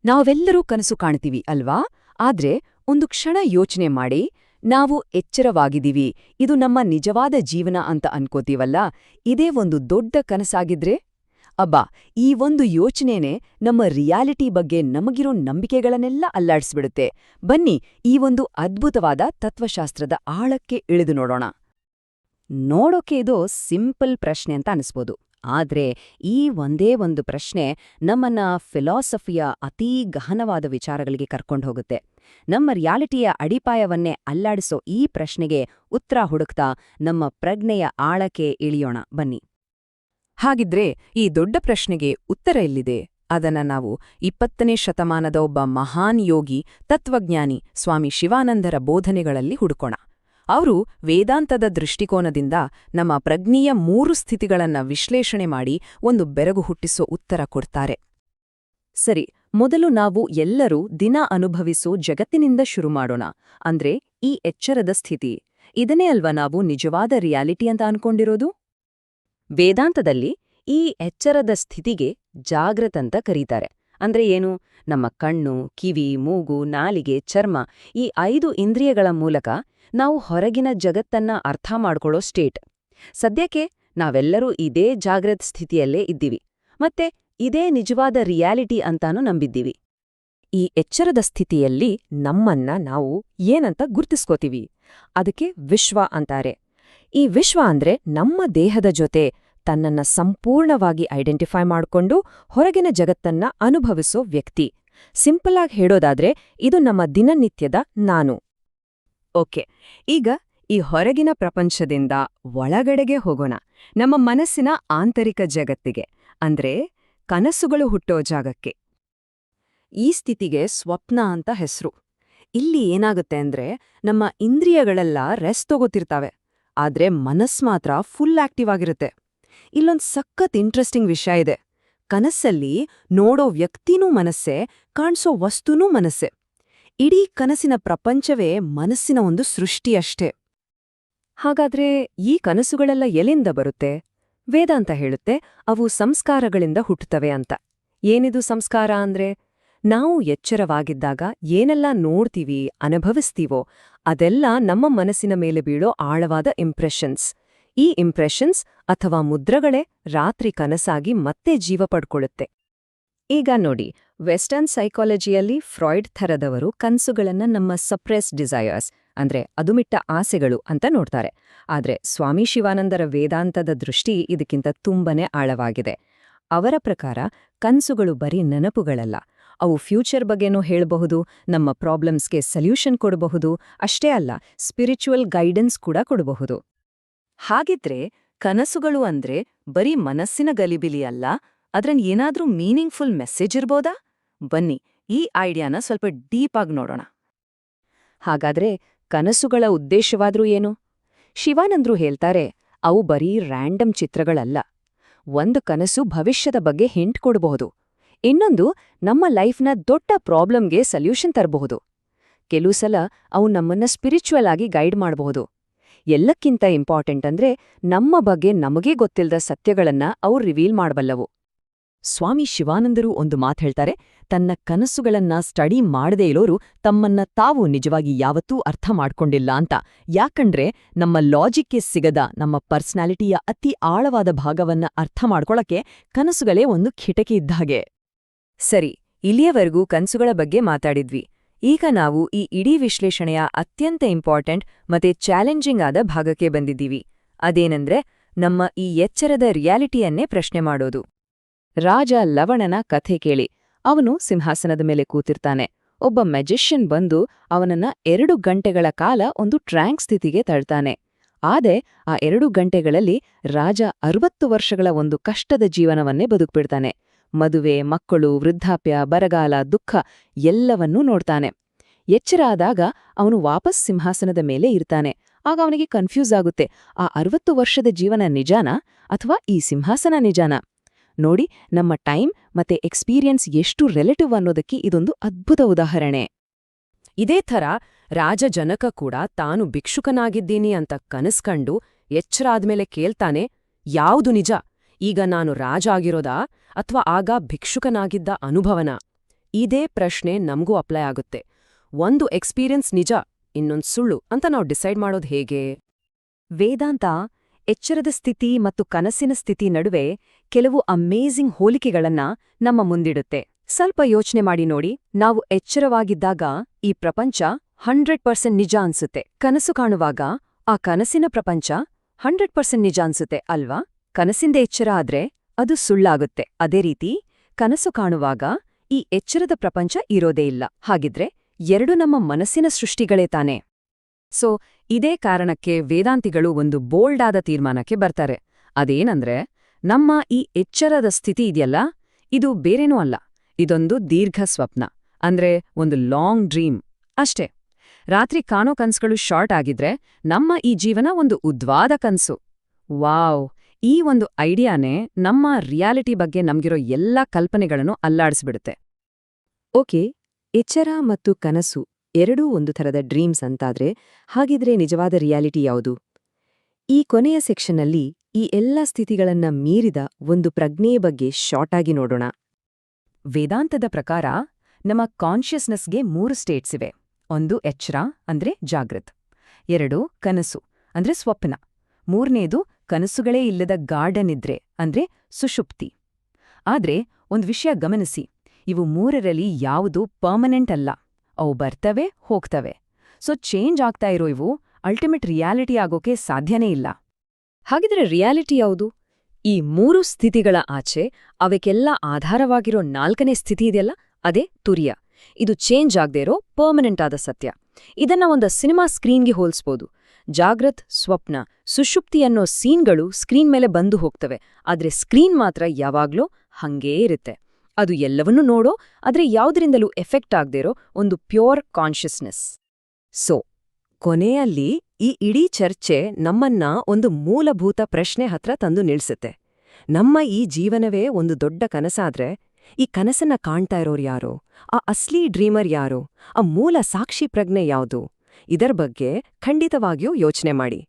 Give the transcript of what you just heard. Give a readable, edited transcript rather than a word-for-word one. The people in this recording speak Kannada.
ನಾವೆಲ್ಲರೂ ಕನಸು ಕಾಣ್ತೀವಿ ಅಲ್ವಾ? ಆದ್ರೆ ಒಂದು ಕ್ಷಣ ಯೋಚನೆ ಮಾಡಿ, ನಾವು ಎಚ್ಚರವಾಗಿದ್ದೀವಿ, ಇದು ನಮ್ಮ ನಿಜವಾದ ಜೀವನ ಅಂತ ಅನ್ಕೋತೀವಲ್ಲ, ಇದೇ ಒಂದು ದೊಡ್ಡ ಕನಸಾಗಿದ್ರೆ? ಅಬ್ಬಾ, ಈ ಒಂದು ಯೋಚನೆನೇ ನಮ್ಮ ರಿಯಾಲಿಟಿ ಬಗ್ಗೆ ನಮಗಿರೋ ನಂಬಿಕೆಗಳನ್ನೆಲ್ಲ ಅಲ್ಲಾಡ್ಸ್ಬಿಡುತ್ತೆ. ಬನ್ನಿ, ಈ ಒಂದು ಅದ್ಭುತವಾದ ತತ್ವಶಾಸ್ತ್ರದ ಆಳಕ್ಕೆ ಇಳಿದು ನೋಡೋಣ. ನೋಡೋಕೆ ಇದು ಸಿಂಪಲ್ ಪ್ರಶ್ನೆ ಅಂತ ಅನಿಸ್ಬೋದು. ಆದ್ರೆ ಈ ಒಂದೇ ಒಂದು ಪ್ರಶ್ನೆ ನಮ್ಮನ್ನ ಫಿಲಾಸಫಿಯ ಅತೀ ಗಹನವಾದ ವಿಚಾರಗಳಿಗೆ ಕರ್ಕೊಂಡು ಹೋಗುತ್ತೆ. ನಮ್ಮ ರಿಯಾಲಿಟಿಯ ಅಡಿಪಾಯವನ್ನೇ ಅಲ್ಲಾಡಿಸೋ ಈ ಪ್ರಶ್ನೆಗೆ ಉತ್ತರ ಹುಡುಕ್ತಾ ನಮ್ಮ ಪ್ರಜ್ಞೆಯ ಆಳಕ್ಕೆ ಇಳಿಯೋಣ ಬನ್ನಿ. ಹಾಗಿದ್ರೆ ಈ ದೊಡ್ಡ ಪ್ರಶ್ನೆಗೆ ಉತ್ತರ ಎಲ್ಲಿದೆ? ಅದನ್ನ ನಾವು 20ನೇ ಶತಮಾನದ ಒಬ್ಬ ಮಹಾನ್ ಯೋಗಿ, ತತ್ವಜ್ಞಾನಿ ಸ್ವಾಮಿ ಶಿವಾನಂದರ ಬೋಧನೆಗಳಲ್ಲಿ ಹುಡುಕೋಣ. ಅವರು ವೇದಾಂತದ ದೃಷ್ಟಿಕೋನದಿಂದ ನಮ್ಮ ಪ್ರಜ್ಞೆಯ 3 ಸ್ಥಿತಿಗಳನ್ನ ವಿಶ್ಲೇಷಣೆ ಮಾಡಿ ಒಂದು ಬೆರಗು ಹುಟ್ಟಿಸೋ ಉತ್ತರ ಕೊಡ್ತಾರೆ. ಸರಿ, ಮೊದಲು ನಾವು ಎಲ್ಲರೂ ದಿನ ಅನುಭವಿಸೋ ಜಗತ್ತಿನಿಂದ ಶುರು ಮಾಡೋಣ. ಅಂದ್ರೆ ಈ ಎಚ್ಚರದ ಸ್ಥಿತಿ. ಇದನ್ನೇ ಅಲ್ವಾ ನಾವು ನಿಜವಾದ ರಿಯಾಲಿಟಿ ಅಂತ ಅನ್ಕೊಂಡಿರೋದು? ವೇದಾಂತದಲ್ಲಿ ಈ ಎಚ್ಚರದ ಸ್ಥಿತಿಗೆ ಜಾಗೃತ್ ಅಂತ ಕರೀತಾರೆ. ಅಂದ್ರೆ ಏನು? ನಮ್ಮ ಕಣ್ಣು, ಕಿವಿ, ಮೂಗು, ನಾಲಿಗೆ, ಚರ್ಮ ಈ 5 ಇಂದ್ರಿಯಗಳ ಮೂಲಕ ನಾವು ಹೊರಗಿನ ಜಗತ್ತನ್ನ ಅರ್ಥ ಮಾಡ್ಕೊಳ್ಳೋ ಸ್ಟೇಟ್. ಸದ್ಯಕ್ಕೆ ನಾವೆಲ್ಲರೂ ಇದೇ ಜಾಗೃತ್ ಸ್ಥಿತಿಯಲ್ಲೇ ಇದ್ದೀವಿ, ಮತ್ತೆ ಇದೇ ನಿಜವಾದ ರಿಯಾಲಿಟಿ ಅಂತಾನೂ ನಂಬಿದ್ದೀವಿ. ಈ ಎಚ್ಚರದ ಸ್ಥಿತಿಯಲ್ಲಿ ನಮ್ಮನ್ನ ನಾವು ಏನಂತ ಗುರ್ತಿಸ್ಕೋತೀವಿ? ಅದಕ್ಕೆ ವಿಶ್ವ ಅಂತಾರೆ. ಈ ವಿಶ್ವ ಅಂದ್ರೆ ನಮ್ಮ ದೇಹದ ಜೊತೆ ತನ್ನನ್ನ ಸಂಪೂರ್ಣವಾಗಿ ಐಡೆಂಟಿಫೈ ಮಾಡಿಕೊಂಡು ಹೊರಗಿನ ಜಗತ್ತನ್ನ ಅನುಭವಿಸೋ ವ್ಯಕ್ತಿ. ಸಿಂಪಲ್ ಆಗಿ ಹೇಳೋದಾದ್ರೆ ಇದು ನಮ್ಮ ದಿನನಿತ್ಯದ ನಾನು. ಓಕೆ, ಈಗ ಈ ಹೊರಗಿನ ಪ್ರಪಂಚದಿಂದ ಒಳಗಡೆಗೆ ಹೋಗೋಣ, ನಮ್ಮ ಮನಸ್ಸಿನ ಆಂತರಿಕ ಜಗತ್ತಿಗೆ, ಅಂದ್ರೆ ಕನಸುಗಳು ಹುಟ್ಟೋ ಜಾಗಕ್ಕೆ. ಈ ಸ್ಥಿತಿಗೆ ಸ್ವಪ್ನ ಅಂತ ಹೆಸರು. ಇಲ್ಲಿ ಏನಾಗುತ್ತೆ ಅಂದ್ರೆ ನಮ್ಮ ಇಂದ್ರಿಯಗಳೆಲ್ಲ ರೆಸ್ಟ್ ತಗೋತಿರ್ತಾವೆ, ಆದ್ರೆ ಮನಸ್ಸು ಮಾತ್ರ ಫುಲ್ ಆಕ್ಟಿವ್ ಆಗಿರುತ್ತೆ. ಇಲ್ಲೊಂದು ಸಖತ್ ಇಂಟ್ರೆಸ್ಟಿಂಗ್ ವಿಷಯ ಇದೆ. ಕನಸಲ್ಲಿ ನೋಡೋ ವ್ಯಕ್ತಿನೂ ಮನಸ್ಸೇ, ಕಾಣಿಸೋ ವಸ್ತುನೂ ಮನಸ್ಸೇ. ಇಡೀ ಕನಸಿನ ಪ್ರಪಂಚವೇ ಮನಸ್ಸಿನ ಒಂದು ಸೃಷ್ಟಿಯಷ್ಟೇ. ಹಾಗಾದ್ರೆ ಈ ಕನಸುಗಳೆಲ್ಲ ಎಲ್ಲಿಂದ ಬರುತ್ತೆ? ವೇದಾಂತ ಹೇಳುತ್ತೆ ಅವು ಸಂಸ್ಕಾರಗಳಿಂದ ಹುಟ್ಟುತ್ತವೆ ಅಂತ. ಏನಿದು ಸಂಸ್ಕಾರ ಅಂದ್ರೆ? ನಾವು ಎಚ್ಚರವಾಗಿದ್ದಾಗ ಏನೆಲ್ಲ ನೋಡ್ತೀವಿ, ಅನುಭವಿಸ್ತೀವೋ ಅದೆಲ್ಲ ನಮ್ಮ ಮನಸ್ಸಿನ ಮೇಲೆ ಬೀಳೋ ಆಳವಾದ ಇಂಪ್ರೆಷನ್ಸ್. ಈ ಇಂಪ್ರೆಷನ್ಸ್ ಅಥವಾ ಮುದ್ರಗಳೇ ರಾತ್ರಿ ಕನಸಾಗಿ ಮತ್ತೆ ಜೀವ ಪಡ್ಕೊಳ್ಳುತ್ತೆ. ಈಗ ನೋಡಿ, ವೆಸ್ಟರ್ನ್ ಸೈಕಾಲಜಿಯಲ್ಲಿ ಫ್ರಾಯ್ಡ್ ಥರದವರು ಕನಸುಗಳನ್ನ ನಮ್ಮ ಸಪ್ರೆಸ್ ಡಿಸೈರ್ಸ್ ಅಂದ್ರೆ ಅದುಮಿಟ್ಟ ಆಸೆಗಳು ಅಂತ ನೋಡ್ತಾರೆ. ಆದ್ರೆ ಸ್ವಾಮಿ ಶಿವಾನಂದರ ವೇದಾಂತದ ದೃಷ್ಟಿ ಇದಕ್ಕಿಂತ ತುಂಬನೇ ಆಳವಾಗಿದೆ. ಅವರ ಪ್ರಕಾರ ಕನಸುಗಳು ಬರೀ ನೆನಪುಗಳಲ್ಲ, ಅವು ಫ್ಯೂಚರ್ ಬಗ್ಗೆನೂ ಹೇಳಬಹುದು, ನಮ್ಮ ಪ್ರಾಬ್ಲಮ್ಸ್ಗೆ ಸೊಲ್ಯೂಷನ್ ಕೊಡಬಹುದು, ಅಷ್ಟೇ ಅಲ್ಲ ಸ್ಪಿರಿಚುವಲ್ ಗೈಡೆನ್ಸ್ ಕೂಡ ಕೊಡಬಹುದು. ಹಾಗಿದ್ರೆ ಕನಸುಗಳು ಅಂದ್ರೆ ಬರೀ ಮನಸ್ಸಿನ ಗಲಿಬಿಲಿ ಅಲ್ಲ, ಅದ್ರಲ್ಲಿ ಏನಾದ್ರೂ ಮೀನಿಂಗ್ಫುಲ್ ಮೆಸೇಜ್ ಇರ್ಬೋದಾ? ಬನ್ನಿ, ಈ ಐಡಿಯಾನ ಸ್ವಲ್ಪ ಡೀಪ್ ಆಗಿ ನೋಡೋಣ. ಹಾಗಾದ್ರೆ ಕನಸುಗಳ ಉದ್ದೇಶವಾದ್ರೂ ಏನು? ಶಿವಾನಂದ್ರು ಹೇಳ್ತಾರೆ, ಅವು ಬರೀ ರ್ಯಾಂಡಮ್ ಚಿತ್ರಗಳಲ್ಲ. ಒಂದು ಕನಸು ಭವಿಷ್ಯದ ಬಗ್ಗೆ ಹಿಂಟ್ ಕೊಡಬಹುದು, ಇನ್ನೊಂದು ನಮ್ಮ ಲೈಫ್ನ ದೊಡ್ಡ ಪ್ರಾಬ್ಲಮ್ಗೆ ಸೊಲ್ಯೂಷನ್ ತರಬಹುದು. ಕೆಲವು ಸಲ ಅವು ನಮ್ಮನ್ನ ಸ್ಪಿರಿಚುವಲ್ ಆಗಿ ಗೈಡ್ ಮಾಡಬಹುದು. ಎಲ್ಲಕ್ಕಿಂತ ಇಂಪಾರ್ಟೆಂಟ್ ಅಂದ್ರೆ ನಮ್ಮ ಬಗ್ಗೆ ನಮಗೇ ಗೊತ್ತಿಲ್ಲದ ಸತ್ಯಗಳನ್ನ ಅವು ರಿವೀಲ್ ಮಾಡಬಲ್ಲವು. ಸ್ವಾಮಿ ಶಿವಾನಂದರು ಒಂದು ಮಾತು ಹೇಳ್ತಾರೆ, ತನ್ನ ಕನಸುಗಳನ್ನ ಸ್ಟಡಿ ಮಾಡದೇ ಇರೋರು ತಮ್ಮನ್ನ ತಾವು ನಿಜವಾಗಿ ಯಾವತ್ತೂ ಅರ್ಥ ಮಾಡ್ಕೊಂಡಿಲ್ಲ ಅಂತ. ಯಾಕಂದ್ರೆ ನಮ್ಮ ಲಾಜಿಕ್ಗೆ ಸಿಗದ ನಮ್ಮ ಪರ್ಸನಾಲಿಟಿಯ ಅತಿ ಆಳವಾದ ಭಾಗವನ್ನ ಅರ್ಥ ಮಾಡ್ಕೊಳಕ್ಕೆ ಕನಸುಗಳೇ ಒಂದು ಕಿಟಕಿ ಇದ್ದಾಗೆ. ಸರಿ, ಇಲ್ಲಿಯವರೆಗೂ ಕನಸುಗಳ ಬಗ್ಗೆ ಮಾತಾಡಿದ್ವಿ. ಈಗ ನಾವು ಈ ಇಡೀ ವಿಶ್ಲೇಷಣೆಯ ಅತ್ಯಂತ ಇಂಪಾರ್ಟೆಂಟ್ ಮತ್ತೆ ಚಾಲೆಂಜಿಂಗ್ ಆದ ಭಾಗಕ್ಕೆ ಬಂದಿದ್ದೀವಿ. ಅದೇನೆಂದ್ರೆ ನಮ್ಮ ಈ ಎಚ್ಚರದ ರಿಯಾಲಿಟಿಯನ್ನೇ ಪ್ರಶ್ನೆ ಮಾಡೋದು. ರಾಜ ಲವಣನ ಕಥೆ ಕೇಳಿ. ಅವನು ಸಿಂಹಾಸನದ ಮೇಲೆ ಕೂತಿರ್ತಾನೆ. ಒಬ್ಬ ಮ್ಯಾಜಿಷಿಯನ್ ಬಂದು ಅವನನ್ನ 2 ಗಂಟೆಗಳ ಕಾಲ ಒಂದು ಟ್ರ್ಯಾಂಕ್ ಸ್ಥಿತಿಗೆ ತಳ್ತಾನೆ. ಆದ್ರೆ ಆ 2 ಗಂಟೆಗಳಲ್ಲಿ ರಾಜ 60 ವರ್ಷಗಳ ಒಂದು ಕಷ್ಟದ ಜೀವನವನ್ನೇ ಬದುಕ್ಬಿಡ್ತಾನೆ. ಮದುವೆ, ಮಕ್ಕಳು, ವೃದ್ಧಾಪ್ಯ, ಬರಗಾಲ, ದುಃಖ ಎಲ್ಲವನ್ನೂ ನೋಡ್ತಾನೆ. ಎಚ್ಚರ ಆದಾಗ ಅವನು ವಾಪಸ್ ಸಿಂಹಾಸನದ ಮೇಲೆ ಇರ್ತಾನೆ. ಆಗ ಅವನಿಗೆ ಕನ್ಫ್ಯೂಸ್ ಆಗುತ್ತೆ, ಆ 60 ವರ್ಷದ ಜೀವನ ನಿಜಾನಾ ಅಥವಾ ಈ ಸಿಂಹಾಸನ ನಿಜಾನಾ? ನೋಡಿ, ನಮ್ಮ ಟೈಮ್ ಮತ್ತೆ ಎಕ್ಸ್ಪೀರಿಯನ್ಸ್ ಎಷ್ಟು ರಿಲೇಟಿವ್ ಅನ್ನೋದಕ್ಕೆ ಇದೊಂದು ಅದ್ಭುತ ಉದಾಹರಣೆ. ಇದೇ ಥರ ರಾಜ ಜನಕ ಕೂಡ ತಾನು ಭಿಕ್ಷುಕನಾಗಿದ್ದೀನಿ ಅಂತ ಕನಸ್ಕಂಡು ಎಚ್ಚರ ಆದ್ಮೇಲೆ ಕೇಳ್ತಾನೆ, ಯಾವುದು ನಿಜ, ಈಗ ನಾನು ರಾಜ ಆಗಿರೋದಾ ಅಥವಾ ಆಗ ಭಿಕ್ಷುಕನಾಗಿದ್ದ ಅನುಭವನ? ಇದೇ ಪ್ರಶ್ನೆ ನಮಗೂ ಅಪ್ಲೈ ಆಗುತ್ತೆ. ಒಂದು ಎಕ್ಸ್ಪೀರಿಯನ್ಸ್ ನಿಜ, ಇನ್ನೊಂದು ಸುಳ್ಳು ಅಂತ ನಾವು ಡಿಸೈಡ್ ಮಾಡೋದು ಹೇಗೆ? ವೇದಾಂತ ಎಚ್ಚರದ ಸ್ಥಿತಿ ಮತ್ತು ಕನಸಿನ ಸ್ಥಿತಿ ನಡುವೆ ಕೆಲವು ಅಮೇಜಿಂಗ್ ಹೋಲಿಕೆಗಳನ್ನ ನಮ್ಮ ಮುಂದಿಡುತ್ತೆ. ಸ್ವಲ್ಪ ಯೋಚನೆ ಮಾಡಿ ನೋಡಿ, ನಾವು ಎಚ್ಚರವಾಗಿದ್ದಾಗ ಈ ಪ್ರಪಂಚ 100% ನಿಜ ಅನ್ಸುತ್ತೆ. ಕನಸು ಕಾಣುವಾಗ ಆ ಕನಸಿನ ಪ್ರಪಂಚ 100% ನಿಜ ಅನ್ಸುತ್ತೆ ಅಲ್ವಾ? ಕನಸಿಂದ ಎಚ್ಚರ ಆದ್ರೆ ಅದು ಸುಳ್ಳಾಗುತ್ತೆ. ಅದೇ ರೀತಿ ಕನಸು ಕಾಣುವಾಗ ಈ ಎಚ್ಚರದ ಪ್ರಪಂಚ ಇರೋದೇ ಇಲ್ಲ. ಹಾಗಿದ್ರೆ ಎರಡು ನಮ್ಮ ಮನಸ್ಸಿನ ಸೃಷ್ಟಿಗಳೇ ತಾನೇ. ಸೊ ಇದೇ ಕಾರಣಕ್ಕೆ ವೇದಾಂತಿಗಳು ಒಂದು ಬೋಲ್ಡ್ ಆದ ತೀರ್ಮಾನಕ್ಕೆ ಬರ್ತಾರೆ. ಅದೇನಂದ್ರೆ, ನಮ್ಮ ಈ ಎಚ್ಚರದ ಸ್ಥಿತಿ ಇದೆಯಲ್ಲ, ಇದು ಬೇರೇನೂ ಅಲ್ಲ, ಇದೊಂದು ದೀರ್ಘ ಸ್ವಪ್ನ, ಅಂದ್ರೆ ಒಂದು ಲಾಂಗ್ ಡ್ರೀಮ್ ಅಷ್ಟೇ. ರಾತ್ರಿ ಕಾಣೋ ಕನ್ಸುಗಳು ಶಾರ್ಟ್ ಆಗಿದ್ರೆ ನಮ್ಮ ಈ ಜೀವನ ಒಂದು ಉದ್ವಾದ ಕನ್ಸು. ವಾವ್! ಈ ಒಂದು ಐಡಿಯಾನೇ ನಮ್ಮ ರಿಯಾಲಿಟಿ ಬಗ್ಗೆ ನಮ್ಗಿರೋ ಎಲ್ಲಾ ಕಲ್ಪನೆಗಳನ್ನು ಅಲ್ಲಾಡಿಸ್ಬಿಡುತ್ತೆ. ಓಕೆ, ಎಚ್ಚರ ಮತ್ತು ಕನಸು ಎರಡೂ ಒಂದು ಥರದ ಡ್ರೀಮ್ಸ್ ಅಂತಾದ್ರೆ, ಹಾಗಿದ್ರೆ ನಿಜವಾದ ರಿಯಾಲಿಟಿ ಯಾವುದು? ಈ ಕೊನೆಯ ಸೆಕ್ಷನ್ನಲ್ಲಿ ಈ ಎಲ್ಲ ಸ್ಥಿತಿಗಳನ್ನ ಮೀರಿದ ಒಂದು ಪ್ರಜ್ಞೆಯ ಬಗ್ಗೆ ಶಾರ್ಟಾಗಿ ನೋಡೋಣ. ವೇದಾಂತದ ಪ್ರಕಾರ ನಮ್ಮ ಕಾನ್ಷಿಯಸ್ನೆಸ್ಗೆ 3 ಸ್ಟೇಟ್ಸ್ ಇವೆ. ಒಂದು ಎಚ್ಚರ ಅಂದ್ರೆ ಜಾಗೃತ್, 2 ಕನಸು ಅಂದ್ರೆ ಸ್ವಪ್ನ, 3ನೇದು ಕನಸುಗಳೇ ಇಲ್ಲದ ಗಾರ್ಡನ್ ನಿದ್ರೆ ಅಂದ್ರೆ ಸುಷುಪ್ತಿ. ಆದ್ರೆ ಒಂದ್ ವಿಷಯ ಗಮನಿಸಿ, ಇವು 3ರಲ್ಲಿ ಯಾವುದು ಪರ್ಮನೆಂಟ್ ಅಲ್ಲ, ಅವು ಬರ್ತವೆ ಹೋಗ್ತವೆ. ಸೊ ಚೇಂಜ್ ಆಗ್ತಾ ಇರೋ ಇವು ಅಲ್ಟಿಮೇಟ್ ರಿಯಾಲಿಟಿ ಆಗೋಕೆ ಸಾಧ್ಯನೇ ಇಲ್ಲ. ಹಾಗಿದ್ರೆ ರಿಯಾಲಿಟಿ ಯಾವುದು? ಈ 3 ಸ್ಥಿತಿಗಳ ಆಚೆ ಅವಕ್ಕೆಲ್ಲ ಆಧಾರವಾಗಿರೋ 4ನೇ ಸ್ಥಿತಿ ಇದೆಯಲ್ಲ, ಅದೇ ತುರಿಯ. ಇದು ಚೇಂಜ್ ಆಗದೆ ಇರೋ ಪರ್ಮನೆಂಟ್ ಆದ ಸತ್ಯ. ಇದನ್ನ ಒಂದು ಸಿನಿಮಾ ಸ್ಕ್ರೀನ್ಗೆ ಹೋಲಿಸ್ಬೋದು. ಜಾಗೃತ್, ಸ್ವಪ್ನ, ಸುಷುಪ್ತಿ ಅನ್ನೋ ಸೀನ್ಗಳು ಸ್ಕ್ರೀನ್ ಮೇಲೆ ಬಂದು ಹೋಗ್ತವೆ, ಆದ್ರೆ ಸ್ಕ್ರೀನ್ ಮಾತ್ರ ಯಾವಾಗ್ಲೂ ಹಂಗೇ ಇರುತ್ತೆ. ಅದು ಎಲ್ಲವನ್ನೂ ನೋಡೋ, ಆದ್ರೆ ಯಾವುದರಿಂದಲೂ ಎಫೆಕ್ಟ್ ಆಗದೆ ಇರೋ ಒಂದು ಪ್ಯೂರ್ ಕಾನ್ಷಿಯಸ್ನೆಸ್. ಸೊ ಕೊನೆಯಲ್ಲಿ ಈ ಇಡೀ ಚರ್ಚೆ ನಮ್ಮನ್ನ ಒಂದು ಮೂಲಭೂತ ಪ್ರಶ್ನೆ ಹತ್ರ ತಂದು ನಿಲ್ಸುತ್ತೆ. ನಮ್ಮ ಈ ಜೀವನವೇ ಒಂದು ದೊಡ್ಡ ಕನಸಾದ್ರೆ, ಈ ಕನಸನ್ನ ಕಾಣ್ತಾ ಇರೋರು ಯಾರು? ಆ ಅಸ್ಲಿ ಡ್ರೀಮರ್ ಯಾರು? ಆ ಮೂಲ ಸಾಕ್ಷಿ ಪ್ರಜ್ಞೆ ಯಾವುದು? ಇದರ ಬಗ್ಗೆ ಖಂಡಿತವಾಗಿಯೂ ಯೋಚನೆ ಮಾಡಿ.